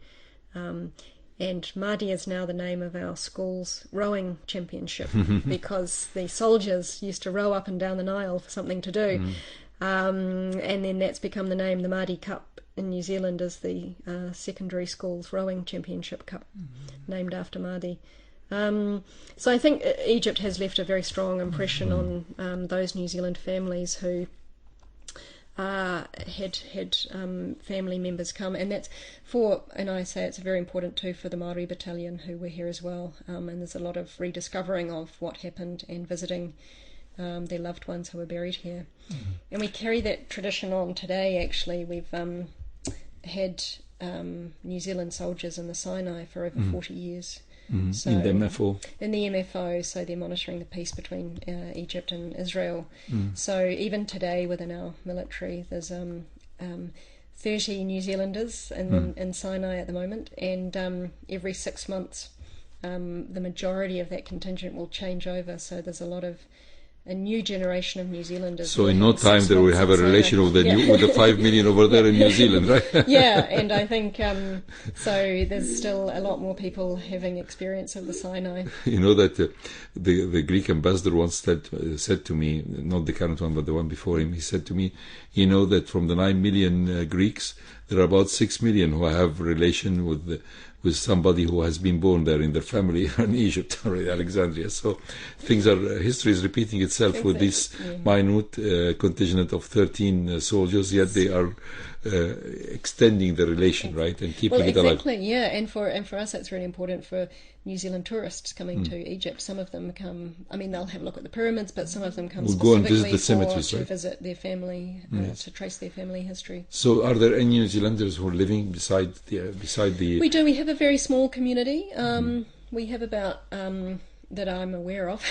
And Maadi is now the name of our school's rowing championship because the soldiers used to row up and down the Nile for something to do. And then that's become the name. The Maadi Cup in New Zealand is the secondary school's rowing championship cup, named after Maadi. So I think Egypt has left a very strong impression on those New Zealand families who had family members come, and that's and I say it's very important too for the Maori battalion who were here as well, and there's a lot of rediscovering of what happened and visiting their loved ones who were buried here. And we carry that tradition on today. Actually, we've had New Zealand soldiers in the Sinai for over 40 years. So, in the MFO? In the MFO, so they're monitoring the peace between Egypt and Israel. So even today within our military, there's 30 New Zealanders in Sinai at the moment, and every 6 months the majority of that contingent will change over. So there's a lot of a new generation of New Zealanders. So in no time there will have a relation with the 5 million over there in New Zealand, right? Yeah, and I think so. There's still a lot more people having experience of the Sinai. You know that the Greek ambassador once said to me, not the current one but the one before him, he said to me, you know that from the 9 million Greeks, there are about 6 million who have relation with somebody who has been born there in their family in Egypt or Alexandria. So history is repeating itself with this minute contingent of 13 soldiers, yet they are extending the relation, right, and keeping it alive. Exactly, yeah, and for us it's really important for New Zealand tourists coming to Egypt. Some of them come, I mean, they'll have a look at the pyramids, but some of them come go and visit the specifically cemeteries, to right? visit their family, to trace their family history. So are there any New Zealanders who are living beside the... We do. We have a very small community. We have about... that I'm aware of,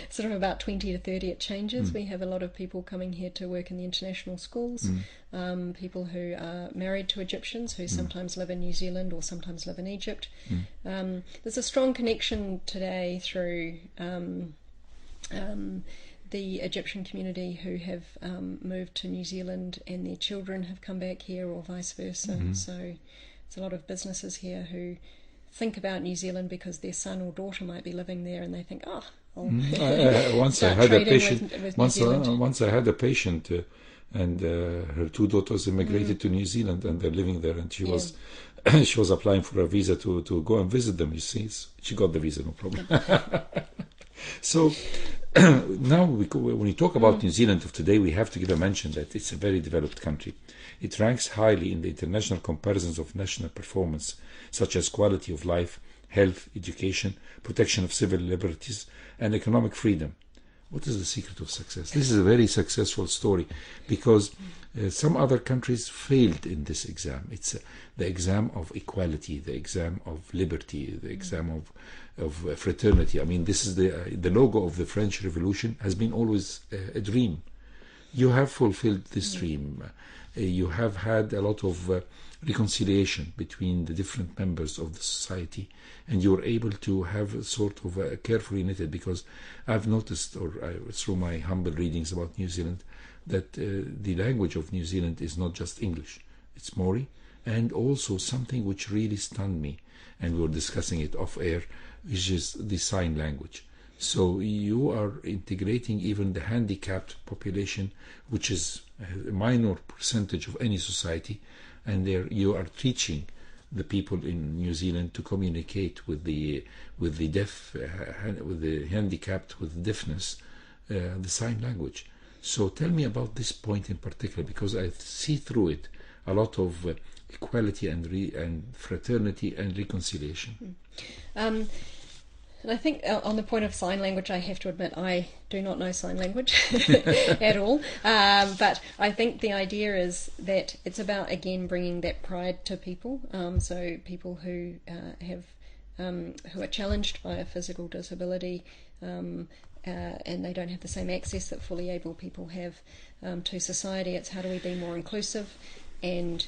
sort of about 20 to 30. It changes. We have a lot of people coming here to work in the international schools, people who are married to Egyptians who sometimes live in New Zealand or sometimes live in Egypt. There's a strong connection today through the Egyptian community who have moved to New Zealand and their children have come back here, or vice versa. So there's a lot of businesses here who think about New Zealand because their son or daughter might be living there, and they think, once I had a patient, once I had a patient, and her 2 daughters immigrated to New Zealand, and they're living there, and she was applying for a visa to go and visit them. You see, she got the visa, no problem. So now when we talk about New Zealand of today, we have to give a mention that it's a very developed country. It ranks highly in the international comparisons of national performance, such as quality of life, health, education, protection of civil liberties, and economic freedom. What is the secret of success? This is a very successful story because some other countries failed in this exam. It's the exam of equality, the exam of liberty, the exam of fraternity. I mean, this is the logo of the French Revolution has been always a dream. You have fulfilled this dream. You have had a lot of reconciliation between the different members of the society, and you're able to have sort of a carefully knitted, because I've noticed, through my humble readings about New Zealand, that the language of New Zealand is not just English, it's Maori, and also something which really stunned me, and we were discussing it off air, which is the sign language. So you are integrating even the handicapped population, which is a minor percentage of any society, and there you are teaching the people in New Zealand to communicate with the deaf, with the handicapped, with deafness, the sign language. So tell me about this point in particular, because I see through it a lot of equality and fraternity and reconciliation. And I think on the point of sign language, I have to admit I do not know sign language at all. But I think the idea is that it's about, again, bringing that pride to people. So people who who are challenged by a physical disability, and they don't have the same access that fully able people have to society. It's how do we be more inclusive and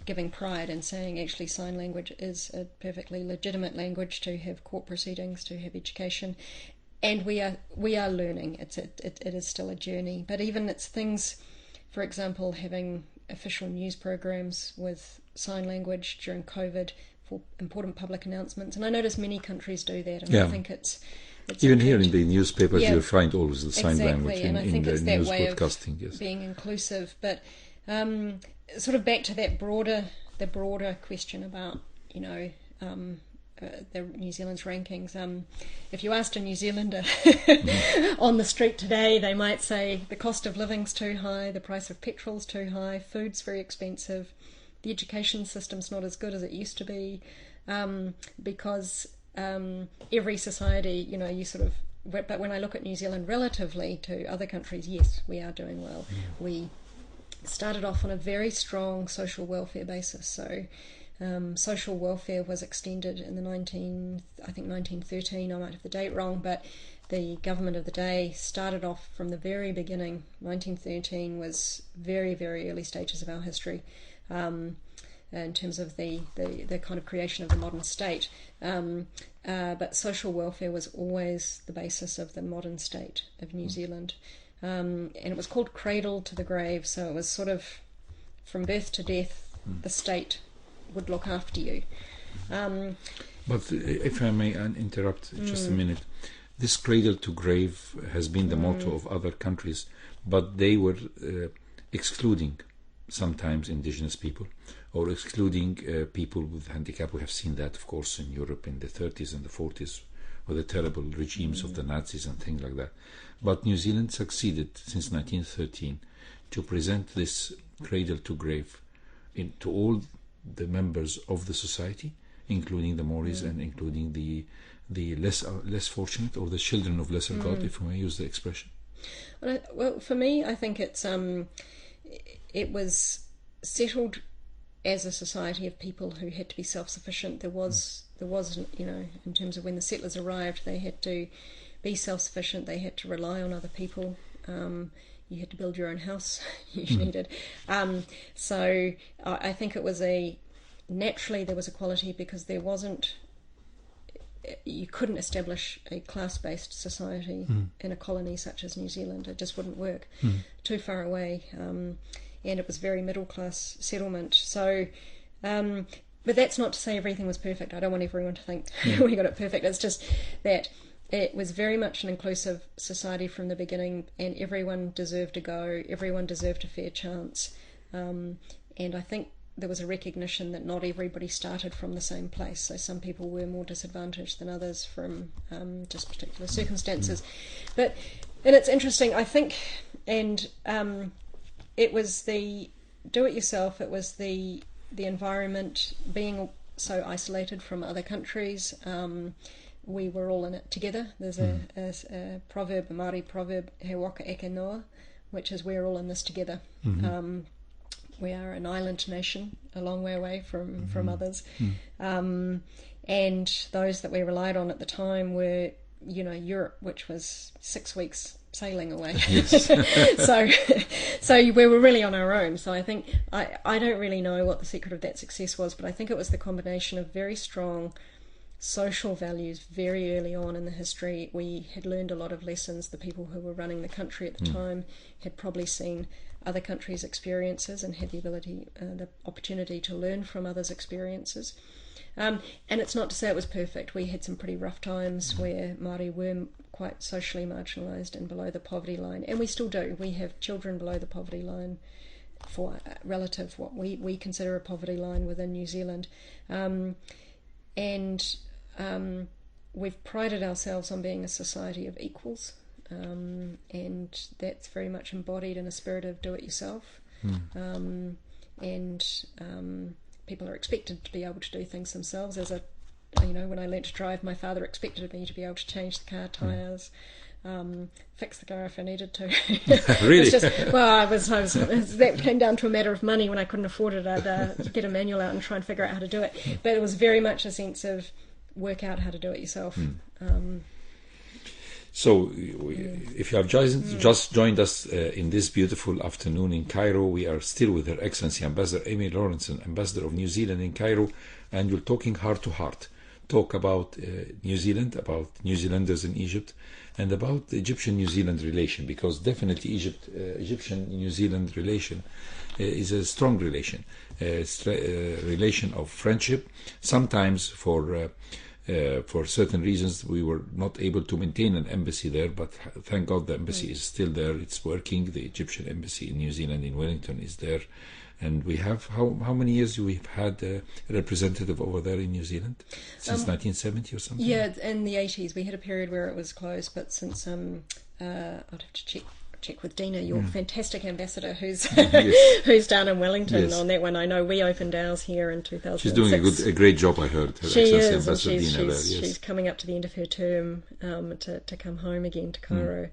giving pride and saying actually sign language is a perfectly legitimate language to have court proceedings, to have education, and we are learning. It is still a journey, but even it's things, for example, having official news programs with sign language during COVID for important public announcements, and I notice many countries do that, and I think it's even here in the newspapers you'll find always the sign language and I think in it's the that news way broadcasting. Of being inclusive, but sort of back to that broader question about the New Zealand's rankings. If you asked a New Zealander on the street today, they might say the cost of living's too high, the price of petrol's too high, food's very expensive, the education system's not as good as it used to be, because every society, you sort of. But when I look at New Zealand relatively to other countries, yes, we are doing well. We started off on a very strong social welfare basis. So social welfare was extended in the 1913, I might have the date wrong, but the government of the day started off from the very beginning. 1913 was very, very early stages of our history. in terms of the kind of creation of the modern state. But social welfare was always the basis of the modern state of New Zealand. And it was called cradle to the grave, so it was sort of from birth to death, the state would look after you. But if I may interrupt just a minute, this cradle to grave has been the motto of other countries, but they were excluding sometimes indigenous people, or excluding people with handicap. We have seen that, of course, in Europe in the 30s and the 40s, with the terrible regimes of the Nazis and things like that. But New Zealand succeeded since 1913 to present this cradle to grave to all the members of the society, including the Maoris and including the less fortunate, or the children of lesser God, if we may use the expression. Well, for me, I think it was settled as a society of people who had to be self-sufficient. There was, in terms of when the settlers arrived, they had to be self-sufficient. They had to rely on other people. You had to build your own house. You needed. So I think it was naturally there was equality, because you couldn't establish a class-based society in a colony such as New Zealand. It just wouldn't work. Too far away. And it was very middle-class settlement. So, but that's not to say everything was perfect. I don't want everyone to think we got it perfect. It's just that it was very much an inclusive society from the beginning, and everyone deserved a go. Everyone deserved a fair chance. And I think there was a recognition that not everybody started from the same place. So some people were more disadvantaged than others from just particular circumstances. And it's interesting, I think, and it was the do-it-yourself, it was the environment, being so isolated from other countries. We were all in it together. There's a proverb, a Māori proverb, he waka eke noa, which is we're all in this together. We are an island nation, a long way away from others. And those that we relied on at the time were, Europe, which was 6 weeks sailing away. So we were really on our own. So I think, I don't really know what the secret of that success was, but I think it was the combination of very strong social values very early on in the history. We had learned a lot of lessons. The people who were running the country at the time had probably seen other countries' experiences and had the opportunity to learn from others' experiences. And it's not to say it was perfect. We had some pretty rough times where Māori were quite socially marginalised and below the poverty line, and we still do. We have children below the poverty line for relative what we consider a poverty line within New Zealand. We've prided ourselves on being a society of equals, and that's very much embodied in a spirit of do-it-yourself. People are expected to be able to do things themselves. When I learnt to drive, my father expected me to be able to change the car tyres, fix the car if I needed to. Really? That came down to a matter of money. When I couldn't afford it, I'd get a manual out and try and figure out how to do it. But it was very much a sense of work out how to do it yourself. So, if you have just joined us in this beautiful afternoon in Cairo, we are still with Her Excellency Ambassador Amy Laurenson, Ambassador of New Zealand in Cairo, and we're talking heart to heart. Talk about New Zealand, about New Zealanders in Egypt, and about the Egyptian-New Zealand relation, because definitely Egyptian-New Zealand relation is a strong relation. It's a relation of friendship. Sometimes for certain reasons we were not able to maintain an embassy there, but thank God the embassy is still there. It's working. The Egyptian embassy in New Zealand in Wellington is there, and we have how many years we've had a representative over there in New Zealand? Since 1970 or something? Yeah, in the 80s we had a period where it was closed, but since I'd have to check with Dina, your fantastic ambassador who's who's down in Wellington on that one. I know we opened ours here in 2006. She's doing a great job, I heard. She is, and she's coming up to the end of her term to come home again to Cairo.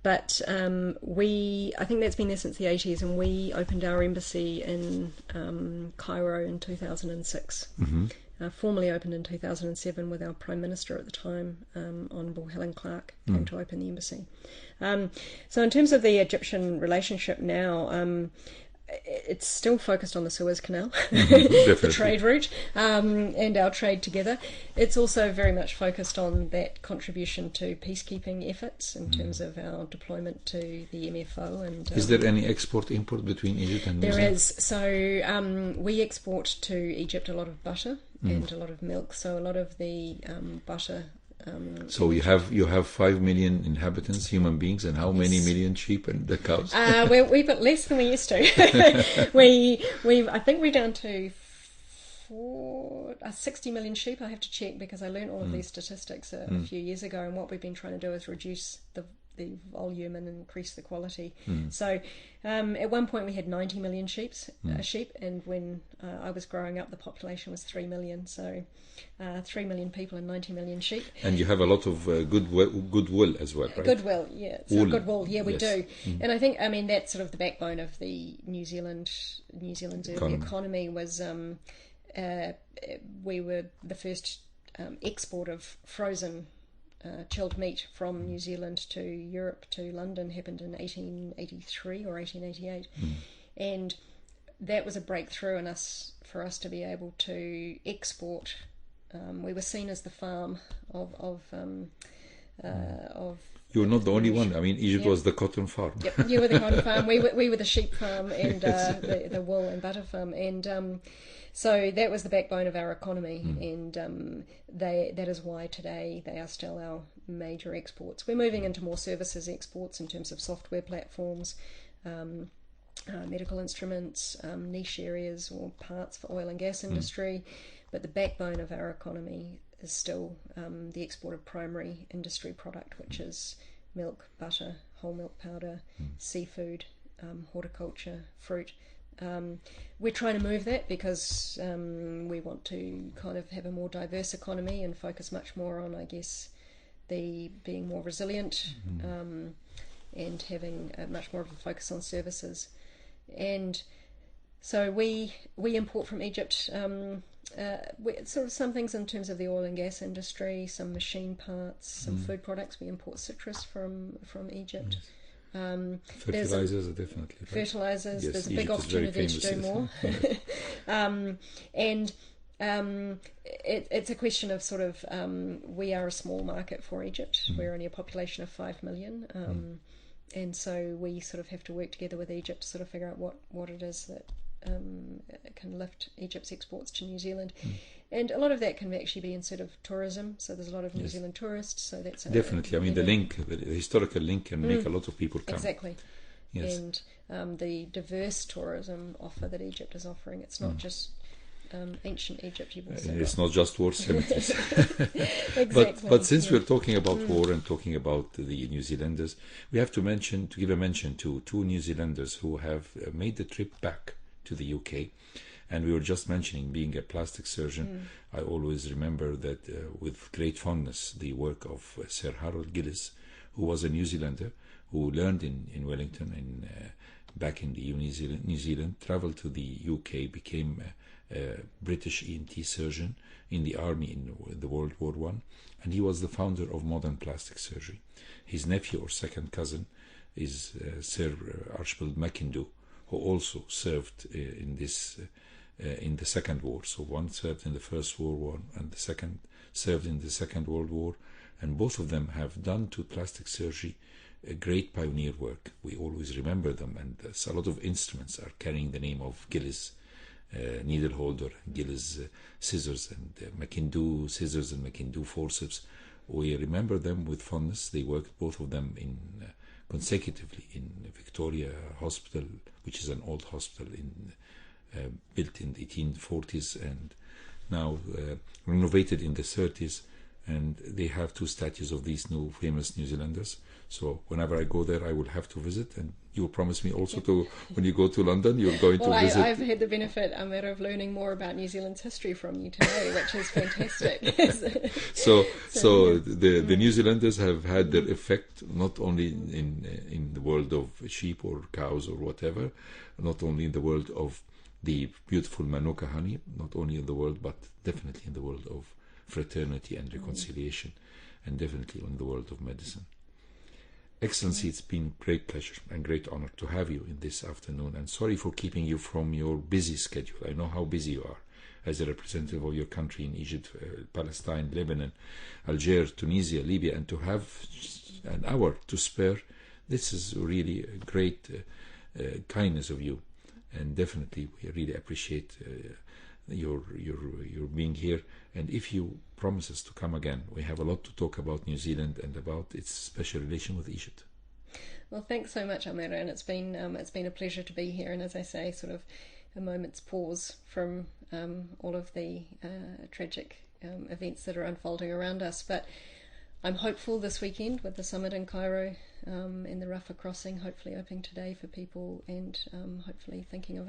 But I think that's been there since the 80s, and we opened our embassy in Cairo in 2006. Formally opened in 2007 with our Prime Minister at the time, Honourable Helen Clark, came to open the embassy. So in terms of the Egyptian relationship now, it's still focused on the Suez Canal, Definitely. the trade route, and our trade together. It's also very much focused on that contribution to peacekeeping efforts in terms of our deployment to the MFO. And is there any export-import between Egypt and New there Zealand? is. So we export to Egypt a lot of butter and a lot of milk. So a lot of the butter. So you have 5 million inhabitants, human beings, and how many million sheep and the cows? We're a bit less than we used to. I think we're down to 60 million sheep. I have to check because I learned all of these statistics a few years ago, and what we've been trying to do is reduce the volume and increase the quality. So at one point we had 90 million sheep, and when I was growing up the population was 3 million. So 3 million people and 90 million sheep. And you have a lot of goodwill as well, right? Goodwill, yeah. So goodwill, yeah, we do. Mm. And I think, that's sort of the backbone of the New Zealand's early economy was we were the first export of frozen chilled meat from New Zealand to Europe to London happened in 1883 or 1888, and that was a breakthrough for us to be able to export. We were seen as the farm of You're not the only one. I mean, Egypt was the cotton farm. Yep, you were the cotton farm. We were the sheep farm and the wool and butter farm, and so that was the backbone of our economy, and that is why today they are still our major exports. We're moving into more services exports in terms of software platforms, medical instruments, niche areas or parts for oil and gas industry, but the backbone of our economy is still the export of primary industry product, which is milk, butter, whole milk powder, seafood, horticulture, fruit. We're trying to move that because we want to kind of have a more diverse economy and focus much more on, I guess, the being more resilient and having much more of a focus on services. And so we import from Egypt sort of some things in terms of the oil and gas industry, some machine parts, some food products. We import citrus from Egypt. Fertilizers are definitely right. Fertilizers. Yes, there's a Egypt big opportunity to do more. It's a question of sort of we are a small market for Egypt. We're only a population of 5 million. And so we sort of have to work together with Egypt to sort of figure out what it is that can lift Egypt's exports to New Zealand. And a lot of that can actually be in sort of tourism. So there's a lot of New Zealand tourists. So that's definitely. I mean, the historical link can make a lot of people come. Exactly. Yes. And the diverse tourism offer that Egypt is offering. It's not just ancient Egypt. It's not just war cemeteries. Exactly. But since we're talking about war and talking about the New Zealanders, we have to give a mention to 2 New Zealanders who have made the trip back to the UK. And we were just mentioning being a plastic surgeon. I always remember that with great fondness the work of Sir Harold Gillis, who was a New Zealander who learned in Wellington back in the New Zealand, traveled to the UK, became a British ENT surgeon in the army in the World War I, and he was the founder of modern plastic surgery. His nephew or second cousin is Sir Archibald Mackindu, who also served in the Second War. So one served in the First World War and the second served in the Second World War, and both of them have done to plastic surgery a great pioneer work. We always remember them, and a lot of instruments are carrying the name of Gillis needle holder, Gillis scissors, and Mackindu scissors and Mackindu forceps. We remember them with fondness. They worked, both of them, consecutively in Victoria Hospital, which is an old hospital built in the 1840s and now renovated in the 30s. And they have 2 statues of these new famous New Zealanders. So whenever I go there, I will have to visit. And you promise me also to, when you go to London, you're going to visit. I've had the benefit, Amr, of learning more about New Zealand's history from you today, which is fantastic. So the New Zealanders have had their effect not only in the world of sheep or cows or whatever, not only in the world of the beautiful Manuka honey, not only in the world, but definitely in the world of fraternity and reconciliation, and definitely in the world of medicine. Excellency, it's been great pleasure and great honor to have you in this afternoon, and sorry for keeping you from your busy schedule. I know how busy you are as a representative of your country in Egypt, Palestine, Lebanon, Algeria, Tunisia, Libya, and to have an hour to spare, this is really a great kindness of you, and definitely we really appreciate your being here. And if you promise us to come again, we have a lot to talk about New Zealand and about its special relation with Egypt. Well, thanks so much, Amr, and it's been a pleasure to be here. And as I say, sort of a moment's pause from all of the tragic events that are unfolding around us. But I'm hopeful this weekend with the summit in Cairo and the Rafah crossing, hopefully opening today for people, and hopefully thinking of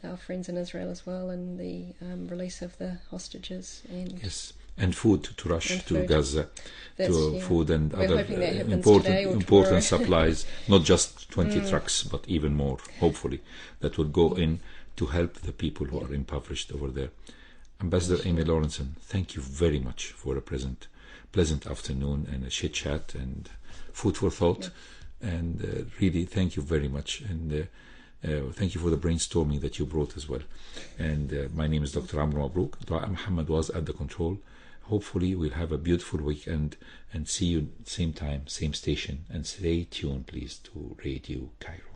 our friends in Israel as well, and the release of the hostages. And yes, and food to rush to Gaza, food and we're other hoping that happens today or important supplies, not just 20 trucks, but even more, hopefully, that will go in to help the people who are impoverished over there. Ambassador Amy Laurenson, thank you very much for a pleasant afternoon and a chit-chat and food for thought. And really, thank you very much. And thank you for the brainstorming that you brought as well. And my name is Dr. Amr Mabrouk. Dua Muhammad was at the control. Hopefully, we'll have a beautiful weekend and see you same time, same station. And stay tuned, please, to Radio Cairo.